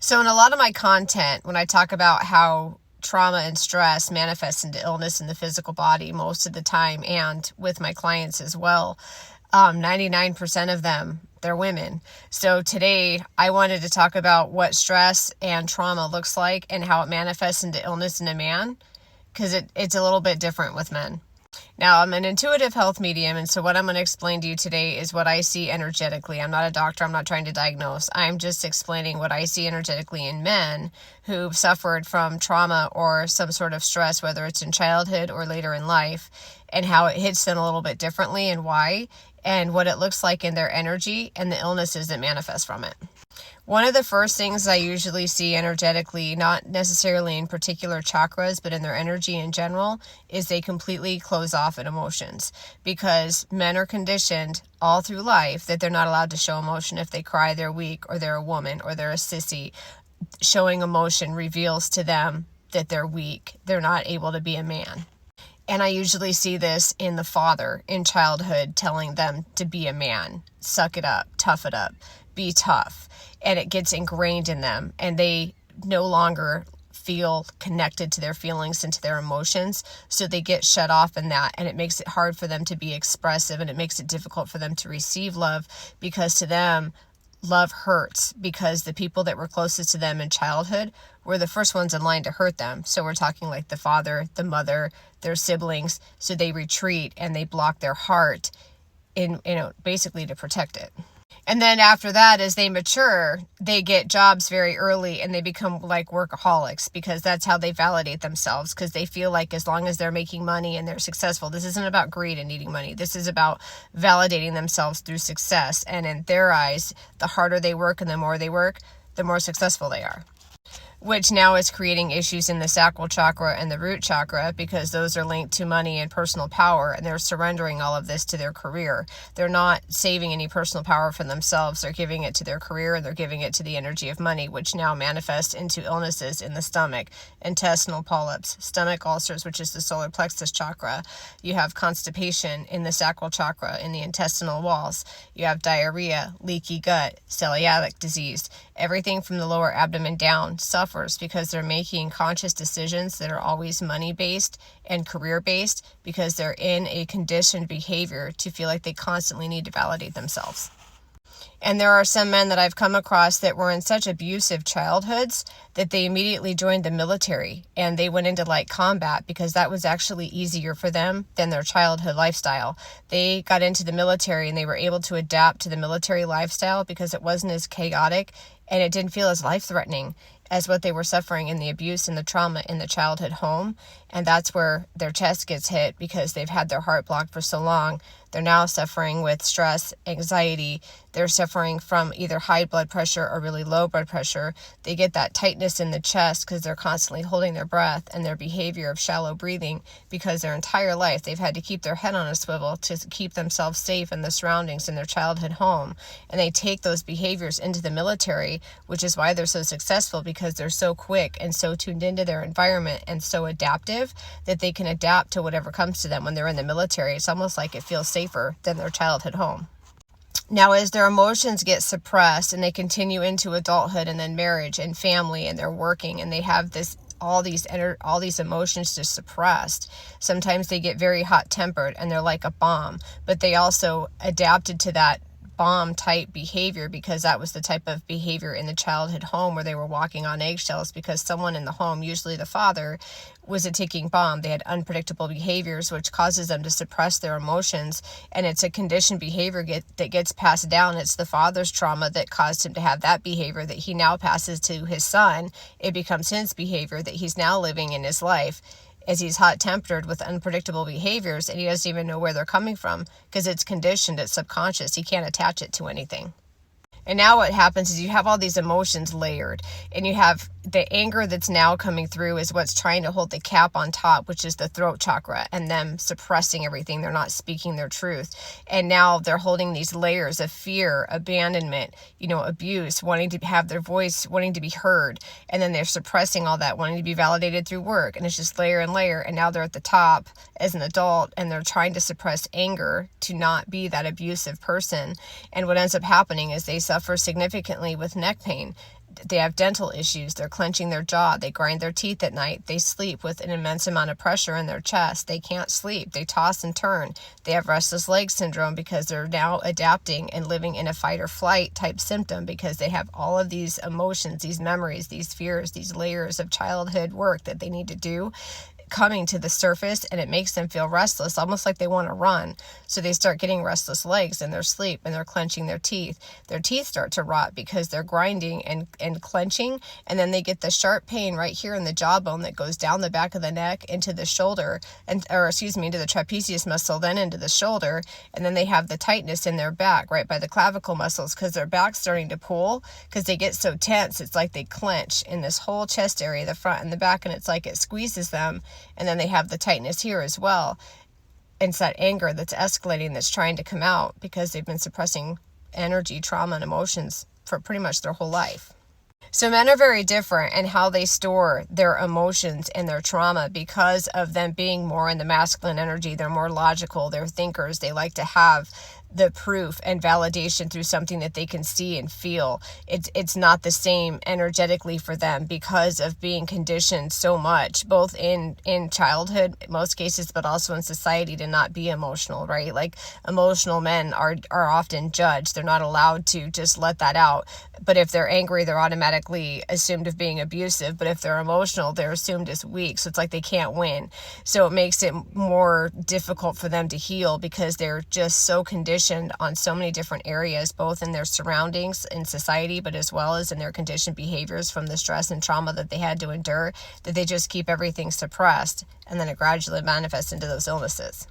So in a lot of my content, when I talk about how trauma and stress manifests into illness in the physical body most of the time, and with my clients as well, 99% of them, they're women. So today I wanted to talk about what stress and trauma looks like and how it manifests into illness in a man, because it's a little bit different with men. Now, I'm an intuitive health medium, and so what I'm going to explain to you today is what I see energetically. I'm not a doctor. I'm not trying to diagnose. I'm just explaining what I see energetically in men who've suffered from trauma or some sort of stress, whether it's in childhood or later in life, and how it hits them a little bit differently and why, and what it looks like in their energy and the illnesses that manifest from it. One of the first things I usually see energetically, not necessarily in particular chakras, but in their energy in general, is they completely close off in emotions, because men are conditioned all through life that they're not allowed to show emotion. If they cry, they're weak, or they're a woman, or they're a sissy. Showing emotion reveals to them that they're weak. They're not able to be a man. And I usually see this in the father in childhood telling them to be a man, suck it up, tough it up, be tough. And it gets ingrained in them, and they no longer feel connected to their feelings and to their emotions. So they get shut off in that, and it makes it hard for them to be expressive, and it makes it difficult for them to receive love, because to them, love hurts, because the people that were closest to them in childhood were the first ones in line to hurt them. So we're talking like the father, the mother, their siblings. So they retreat and they block their heart basically to protect it. And then after that, as they mature, they get jobs very early and they become like workaholics, because that's how they validate themselves, because they feel like as long as they're making money and they're successful, this isn't about greed and needing money. This is about validating themselves through success. And in their eyes, the harder they work and the more they work, the more successful they are. Which now is creating issues in the sacral chakra and the root chakra, because those are linked to money and personal power, and they're surrendering all of this to their career. They're not saving any personal power for themselves. They're giving it to their career, and they're giving it to the energy of money, which now manifests into illnesses in the stomach, intestinal polyps, stomach ulcers, which is the solar plexus chakra. You have constipation in the sacral chakra, in the intestinal walls. You have diarrhea, leaky gut, celiac disease. Everything from the lower abdomen down suffers, because they're making conscious decisions that are always money-based and career-based, because they're in a conditioned behavior to feel like they constantly need to validate themselves. And there are some men that I've come across that were in such abusive childhoods that they immediately joined the military, and they went into like combat, because that was actually easier for them than their childhood lifestyle. They got into the military and they were able to adapt to the military lifestyle because it wasn't as chaotic and it didn't feel as life-threatening as what they were suffering in the abuse and the trauma in the childhood home. And that's where their chest gets hit, because they've had their heart blocked for so long. They're now suffering with stress, anxiety. They're suffering from either high blood pressure or really low blood pressure. They get that tightness in the chest because they're constantly holding their breath, and their behavior of shallow breathing, because their entire life they've had to keep their head on a swivel to keep themselves safe in the surroundings in their childhood home. And they take those behaviors into the military, which is why they're so successful, because they're so quick and so tuned into their environment and so adaptive that they can adapt to whatever comes to them when they're in the military. It's almost like it feels safer than their childhood home. Now, as their emotions get suppressed and they continue into adulthood and then marriage and family, and they're working and they have all these emotions just suppressed. Sometimes they get very hot-tempered and they're like a bomb, but they also adapted to that bomb type behavior, because that was the type of behavior in the childhood home where they were walking on eggshells, because someone in the home, usually the father, was a ticking bomb. They had unpredictable behaviors, which causes them to suppress their emotions, and it's a conditioned behavior that gets passed down. It's the father's trauma that caused him to have that behavior that he now passes to his son. It becomes his behavior that he's now living in his life, as he's hot-tempered with unpredictable behaviors, and he doesn't even know where they're coming from, because it's conditioned, it's subconscious. He can't attach it to anything. And now what happens is you have all these emotions layered, and you have the anger that's now coming through is what's trying to hold the cap on top, which is the throat chakra, and them suppressing everything. They're not speaking their truth. And now they're holding these layers of fear, abandonment, abuse, wanting to have their voice, wanting to be heard. And then they're suppressing all that, wanting to be validated through work. And it's just layer and layer. And now they're at the top as an adult, and they're trying to suppress anger to not be that abusive person. And what ends up happening is they suffer significantly with neck pain. They have dental issues. They're clenching their jaw. They grind their teeth at night. They sleep with an immense amount of pressure in their chest. They can't sleep. They toss and turn. They have restless leg syndrome because they're now adapting and living in a fight or flight type symptom because they have all of these emotions, these memories, these fears, these layers of childhood work that they need to do coming to the surface, and it makes them feel restless, almost like they want to run. So they start getting restless legs in their sleep, and they're clenching their teeth. Their teeth start to rot because they're grinding and clenching, and then they get the sharp pain right here in the jawbone that goes down the back of the neck into the shoulder, into the trapezius muscle, then into the shoulder, and then they have the tightness in their back right by the clavicle muscles because their back's starting to pull because they get so tense. It's like they clench in this whole chest area, the front and the back, and it's like it squeezes them. And then they have the tightness here as well. It's that anger that's escalating, that's trying to come out because they've been suppressing energy, trauma, and emotions for pretty much their whole life. So men are very different in how they store their emotions and their trauma because of them being more in the masculine energy. They're more logical. They're thinkers. They like to have the proof and validation through something that they can see and feel. It's not the same energetically for them because of being conditioned so much, both in childhood, in most cases, but also in society, to not be emotional, right? Like emotional men are often judged. They're not allowed to just let that out. But if they're angry, they're automatically assumed of being abusive. But if they're emotional, they're assumed as weak. So it's like they can't win. So it makes it more difficult for them to heal because they're just so conditioned on so many different areas, both in their surroundings in society, but as well as in their conditioned behaviors from the stress and trauma that they had to endure, that they just keep everything suppressed, and then it gradually manifests into those illnesses.